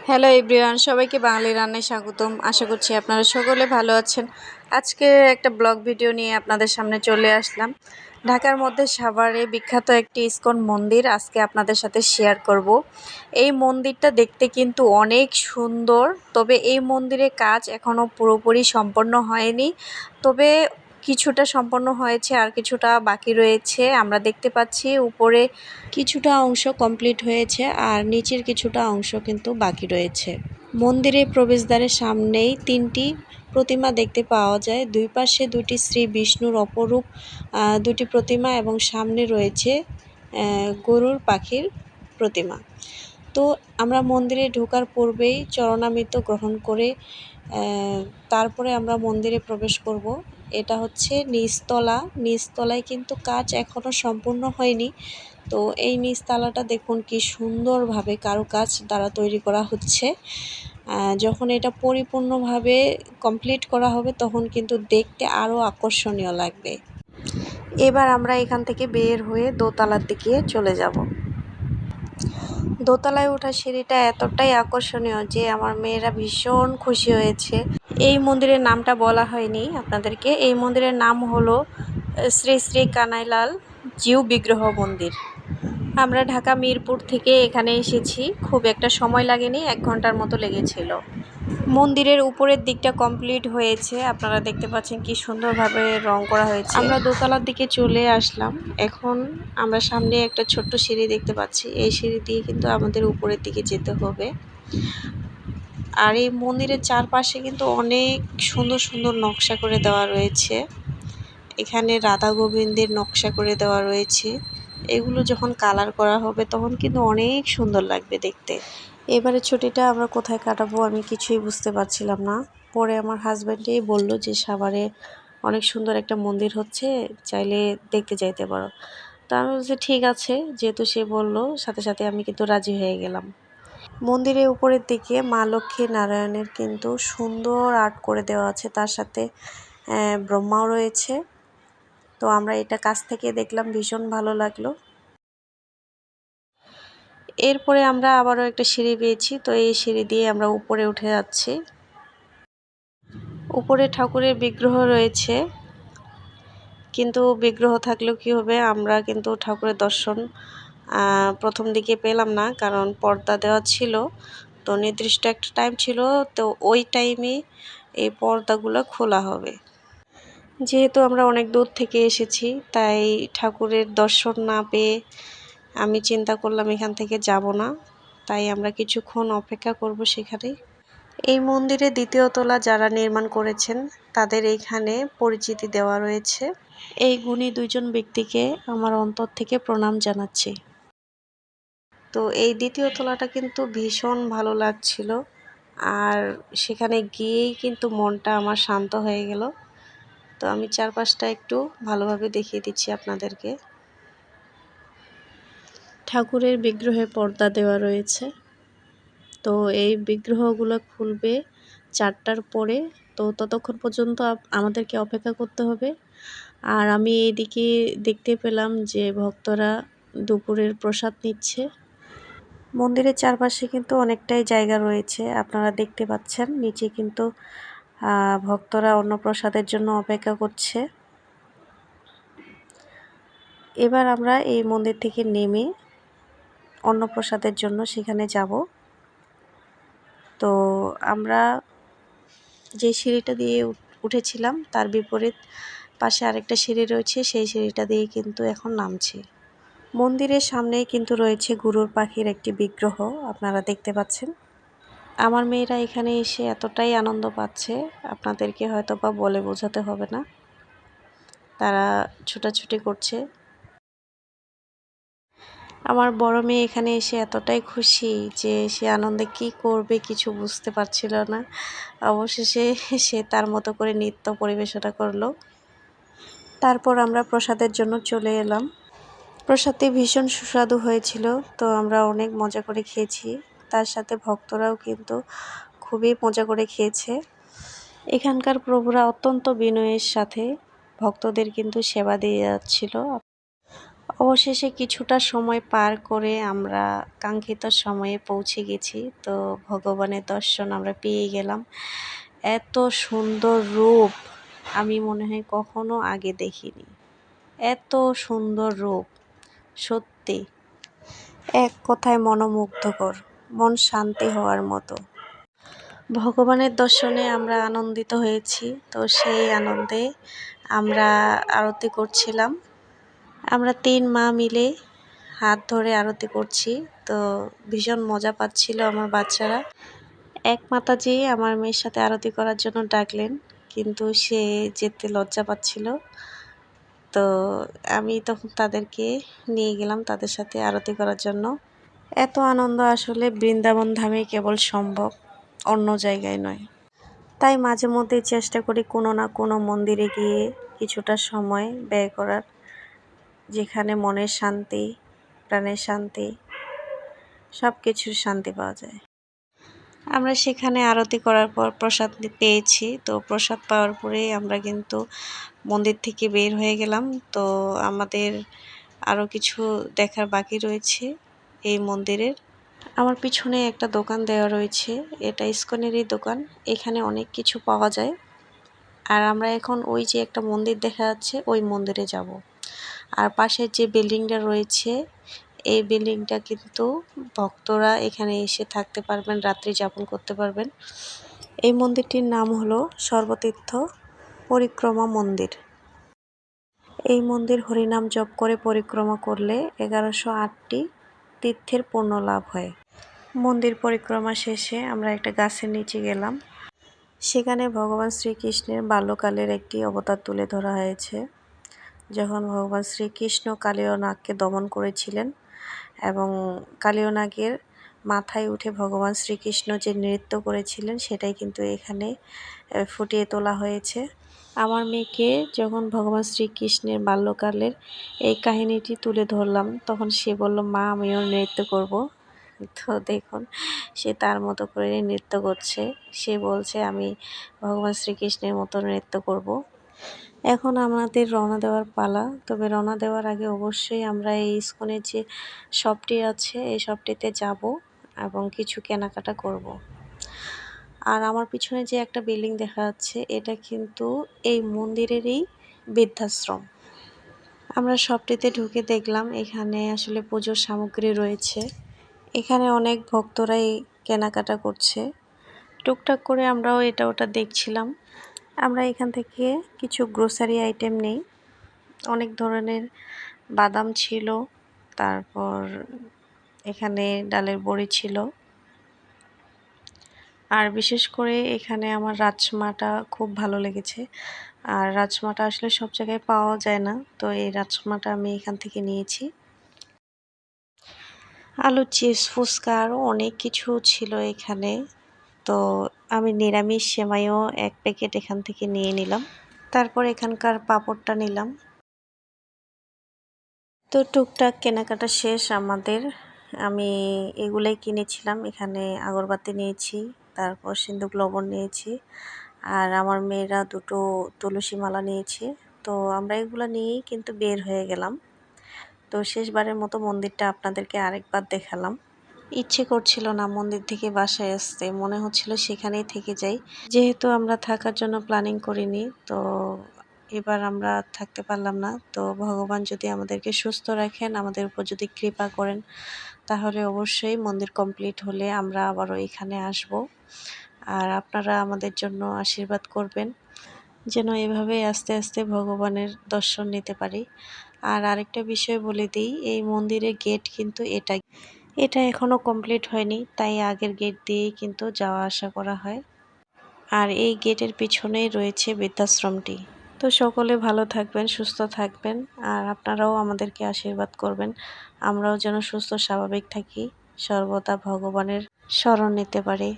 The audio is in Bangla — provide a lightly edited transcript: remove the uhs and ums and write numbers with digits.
হ্যালো এভরিওয়ান, সবাইকে বাঙালি রান্নায় স্বাগতম। আশা করছি আপনারা সকলে ভালো আছেন। আজকে একটা ব্লগ ভিডিও নিয়ে আপনাদের সামনে চলে আসলাম। ঢাকার মধ্যে সাভারে বিখ্যাত একটি ইসকন মন্দির আজকে আপনাদের সাথে শেয়ার করব। এই মন্দিরটা দেখতে কিন্তু অনেক সুন্দর, তবে এই মন্দিরের কাজ এখনও পুরোপুরি সম্পন্ন হয়নি। তবে কিছুটা সম্পন্ন হয়েছে আর কিছুটা বাকি রয়েছে। আমরা দেখতে পাচ্ছি উপরে কিছুটা অংশ কমপ্লিট হয়েছে আর নিচের কিছুটা অংশ কিন্তু বাকি রয়েছে। মন্দিরের প্রবেশদ্বারের সামনেই 3টি প্রতিমা দেখতে পাওয়া যায়। দুই পাশে দুটি শ্রী বিষ্ণুর অপরূপ দুটি প্রতিমা এবং সামনে রয়েছে গরুর পাখির প্রতিমা। তো আমরা মন্দিরে ঢোকার পূর্বেই চরণামৃত গ্রহণ করে তারপরে আমরা মন্দিরে প্রবেশ করব। এটা হচ্ছে নিচতলায় কিন্তু কাজ এখনও সম্পূর্ণ হয়নি। তো এই নিচতলাটা দেখুন কি সুন্দরভাবে কারুকাজ দ্বারা তৈরি করা হচ্ছে। যখন এটা পরিপূর্ণভাবে কমপ্লিট করা হবে তখন কিন্তু দেখতে আরও আকর্ষণীয় লাগবে। এবার আমরা এখান থেকে বের হয়ে দোতলার দিকে চলে যাব। দোতলায় ওঠা সিঁড়িটা এতটাই আকর্ষণীয় যে আমার মেয়েরা ভীষণ খুশি হয়েছে। এই মন্দিরের নামটা বলা হয়নি আপনাদেরকে। এই মন্দিরের নাম হলো শ্রী শ্রী কানাইলাল জিউ বিগ্রহ মন্দির। আমরা ঢাকা মিরপুর থেকে এখানে এসেছি, খুব একটা সময় লাগেনি, 1 ঘন্টার মতো লেগেছিল। মন্দিরের উপরের দিকটা কমপ্লিট হয়েছে, আপনারা দেখতে পাচ্ছেন কি সুন্দরভাবে রং করা হয়েছে। আমরা দোতলার দিকে চলে আসলাম। এখন আমরা সামনে একটা ছোট্ট সিঁড়ি দেখতে পাচ্ছি। এই সিঁড়ি দিয়ে কিন্তু আমাদের উপরের দিকে যেতে হবে। আর এই মন্দিরের চারপাশে কিন্তু অনেক সুন্দর সুন্দর নকশা করে দেওয়া রয়েছে। এখানে রাধা গোবিন্দের নকশা করে দেওয়া রয়েছে। এগুলো যখন কালার করা হবে তখন কিন্তু অনেক সুন্দর লাগবে দেখতে। এবারে ছুটিটা আমরা কোথায় কাটাবো আমি কিছুই বুঝতে পারছিলাম না। পরে আমার হাজব্যান্ডই বলল যে সাভারে অনেক সুন্দর একটা মন্দির হচ্ছে, চাইলে দেখতে যাইতে পারো। তো আমি বলছি ঠিক আছে, যেহেতু সে বলল সাথে সাথে আমি কিন্তু রাজি হয়ে গেলাম। মন্দিরের উপরের দিকে মা লক্ষ্মী নারায়ণের কিন্তু সুন্দর আর্ট করে দেওয়া আছে, তার সাথে ব্রহ্মাও রয়েছে। তো আমরা এটা কাছ থেকে দেখলাম, ভীষণ ভালো লাগলো। এরপরে আমরা আবারও একটা সিঁড়ি পেয়েছি, তো এই সিঁড়ি দিয়ে আমরা উপরে উঠে যাচ্ছি। উপরে ঠাকুরের বিগ্রহ রয়েছে, কিন্তু বিগ্রহ থাকলেও কি হবে, আমরা কিন্তু ঠাকুরের দর্শন প্রথম দিকে পেলাম না, কারণ পর্দা দেওয়া ছিল। তো নির্দিষ্ট একটা টাইম ছিল, তো ওই টাইমে এই পর্দাগুলো খোলা হবে। যেহেতু আমরা অনেক দূর থেকে এসেছি, তাই ঠাকুরের দর্শন না পেয়ে আমি চিন্তা করলাম এখান থেকে যাব না। তাই আমরা কিছুক্ষণ অপেক্ষা করব সেখানে। এই মন্দিরে 2য় তলা যারা নির্মাণ করেছেন তাদের এইখানে পরিচিতি দেওয়া রয়েছে। এই গুণী 2জন ব্যক্তিকে আমার অন্তর থেকে প্রণাম জানাচ্ছি। তো এই 2য় তলাটা কিন্তু ভীষণ ভালো লাগছিল, আর সেখানে গিয়েই কিন্তু মনটা আমার শান্ত হয়ে গেল। তো আমি চারপাশটা একটু ভালোভাবে দেখিয়ে দিচ্ছি আপনাদেরকে। ঠাকুরের বিগ্রহে পর্দা দেওয়া রয়েছে। তো এই বিগ্রহগুলো খুলবে 4টার পরে, তো ততক্ষণ পর্যন্ত আমাদেরকে অপেক্ষা করতে হবে। আর আমি এইদিকে দেখতে পেলাম যে ভক্তরা দুপুরের প্রসাদ নিচ্ছে। মন্দিরের চারপাশে কিন্তু অনেকটাই জায়গা রয়েছে, আপনারা দেখতে পাচ্ছেন। নিচে কিন্তু ভক্তরা অন্নপ্রসাদের জন্য অপেক্ষা করছে। এবার আমরা এই মন্দির থেকে নেমে অন্নপ্রসাদের জন্য সেখানে যাব। তো আমরা যে সিঁড়িটা দিয়ে উঠেছিলাম তার বিপরীত পাশে আরেকটা সিঁড়ি রয়েছে, সেই সিঁড়িটা দিয়ে কিন্তু এখন নামছি। মন্দিরের সামনেই কিন্তু রয়েছে গরুর পাখির একটি বিগ্রহ, আপনারা দেখতে পাচ্ছেন। আমার মেয়েরা এখানে এসে এতটাই আনন্দ পাচ্ছে, আপনাদেরকে হয়তো বা বলে বোঝাতে হবে না। তারা ছোটাছুটি করছে। আমার বড় মেয়ে এখানে এসে এতটাই খুশি যে সে আনন্দে কি করবে কিছু বুঝতে পারছিল না। অবশেষে সে তার মতো করে নৃত্য পরিবেশনা করলো। তারপর আমরা প্রসাদের জন্য চলে এলাম। প্রসাদটি ভীষণ সুস্বাদু হয়েছিল, তো আমরা অনেক মজা করে খেয়েছি। তার সাথে ভক্তরাও কিন্তু খুবই মজা করে খেয়েছে। এখানকার প্রভুরা অত্যন্ত বিনয়ের সাথে ভক্তদের কিন্তু সেবা দিয়ে যাচ্ছিল। অবশেষে কিছুটা সময় পার করে আমরা কাঙ্ক্ষিত সময়ে পৌঁছে গেছি। তো ভগবানের দর্শন আমরা পেয়ে গেলাম। এত সুন্দর রূপ আমি মনে হয় কখনো আগে দেখিনি। এত সুন্দর রূপ, সত্যি এক কথায় মনোমুগ্ধকর, মন শান্তি হওয়ার মতো। ভগবানের দর্শনে আমরা আনন্দিত হয়েছি। তো সেই আনন্দে আমরা আরতি করছিলাম। আমরা 3 মা মিলে হাত ধরে আরতি করছি। তো ভীষণ মজা পাচ্ছিল আমার বাচ্চারা। এক মাতাজি আমার মেয়ের সাথে আরতি করার জন্য ডাকলেন, কিন্তু সে যেতে লজ্জা পাচ্ছিল। তো আমি তখন তাদেরকে নিয়ে গেলাম তাদের সাথে আরতি করার জন্য। এত আনন্দ আসলে বৃন্দাবন ধামে কেবল সম্ভব, অন্য জায়গায় নয়। তাই মাঝে মধ্যে চেষ্টা করি কোনো না কোনো মন্দিরে গিয়ে কিছুটা সময় ব্যয় করার, যেখানে মনের শান্তি, প্রাণের শান্তি, সব কিছুর শান্তি পাওয়া যায়। আমরা সেখানে আরতি করার পর প্রসাদ পেয়েছি। তো প্রসাদ পাওয়ার পরেই আমরা কিন্তু মন্দির থেকে বের হয়ে গেলাম। তো আমাদের আরও কিছু দেখার বাকি রয়েছে এই মন্দিরের। আমার পিছনে একটা দোকান দেওয়া রয়েছে, এটা ইসকনেরই দোকান। এখানে অনেক কিছু পাওয়া যায়। আর আমরা এখন ওই যে একটা মন্দির দেখা যাচ্ছে ওই মন্দিরে যাব। আর পাশের যে বিল্ডিংটা রয়েছে এই বিল্ডিংটা কিন্তু ভক্তরা এখানে এসে থাকতে পারবেন, রাত্রি যাপন করতে পারবেন। এই মন্দিরটির নাম হলো সর্বতীর্থ পরিক্রমা মন্দির। এই মন্দির হরিনাম জপ করে পরিক্রমা করলে 1108টি তীর্থের পুণ্য লাভ হয়। মন্দির পরিক্রমা শেষে আমরা একটা গাছের নিচে গেলাম। সেখানে ভগবান শ্রীকৃষ্ণের বাল্যকালের একটি অবতার তুলে ধরা হয়েছে, যখন ভগবান শ্রীকৃষ্ণ কালীয় নাগকে দমন করেছিলেন এবং কালীয় নাগের মাথায় উঠে ভগবান শ্রীকৃষ্ণ যে নৃত্য করেছিলেন সেটাই কিন্তু এখানে ফুটিয়ে তোলা হয়েছে। আমার মেয়েকে যখন ভগবান শ্রীকৃষ্ণের বাল্যকালের এই কাহিনীটি তুলে ধরলাম তখন সে বলল, মা আমিও নৃত্য করব। তো দেখুন সে তার মতো করে নৃত্য করছে। সে বলছে আমি ভগবান শ্রীকৃষ্ণের মতো নৃত্য করব। এখন আমাদের রওনা দেওয়ার পালা। তবে রওনা দেওয়ার আগে অবশ্যই আমরা এই ইসকনের যে শপটি আছে এই শপটিতে যাব এবং কিছু কেনাকাটা করব। আর আমার পিছনে যে একটা বিল্ডিং দেখা যাচ্ছে এটা কিন্তু এই মন্দিরেরই বৃদ্ধাশ্রম। আমরা শপটিতে ঢুকে দেখলাম এখানে আসলে পুজোর সামগ্রী রয়েছে। এখানে অনেক ভক্তরাই কেনাকাটা করছে। টুকটাক করে আমরাও এটা ওটা দেখছিলাম। আমরা এখান থেকে কিছু গ্রোসারি আইটেম নেই। অনেক ধরনের বাদাম ছিল, তারপর এখানে ডালের বড়ি ছিল। আর বিশেষ করে এখানে আমার রাজমাটা খুব ভালো লেগেছে। আর রাজমাটা আসলে সব জায়গায় পাওয়া যায় না, তো এই রাজমাটা আমি এখান থেকে নিয়েছি। আলু চিপস, ফুচকা আরও অনেক কিছু ছিল এখানে। তো আমি নিরামিষ সেমাইও 1 প্যাকেট এখান থেকে নিয়ে নিলাম। তারপর এখানকার পাঁপড়টা নিলাম। তো টুকটাক কেনাকাটা শেষ আমাদের। আমি এগুলাই কিনেছিলাম। এখানে আগরবাতি নিয়েছি, তারপর সিন্দুক লবণ নিয়েছি, আর আমার মেয়েরা 2টো তুলসী মালা নিয়েছে। তো আমরা এগুলো নিয়েই কিন্তু বের হয়ে গেলাম। তো শেষবারের মতো মন্দিরটা আপনাদেরকে আরেকবার দেখালাম। ইচ্ছে করছিল না মন্দির থেকে বাসায় আসতে, মনে হচ্ছিল সেখানেই থেকে যাই। যেহেতু আমরা থাকার জন্য প্ল্যানিং করিনি, তো এবার আমরা থাকতে পারলাম না। তো ভগবান যদি আমাদেরকে সুস্থ রাখেন, আমাদের উপর যদি কৃপা করেন, তাহলে অবশ্যই মন্দির কমপ্লিট হলে আমরা আবারও এখানে আসব। আর আপনারা আমাদের জন্য আশীর্বাদ করবেন যেন এভাবেই আস্তে আস্তে ভগবানের দর্শন নিতে পারি। আর আরেকটা বিষয় বলে দিই, এই মন্দিরের গেট কিন্তু এটা এখনও কমপ্লিট হয়নি, তাই আগের গেট দিয়েই কিন্তু যাওয়া আসা করা হয়। আর এই গেটের পিছনেই রয়েছে বৃদ্ধাশ্রমটি। তো সকলে ভালো থাকবেন, সুস্থ থাকবেন, আর আপনারাও আমাদেরকে আশীর্বাদ করবেন আমরাও যেন সুস্থ স্বাভাবিক থাকি, সর্বদা ভগবানের শরণ নিতে পারি।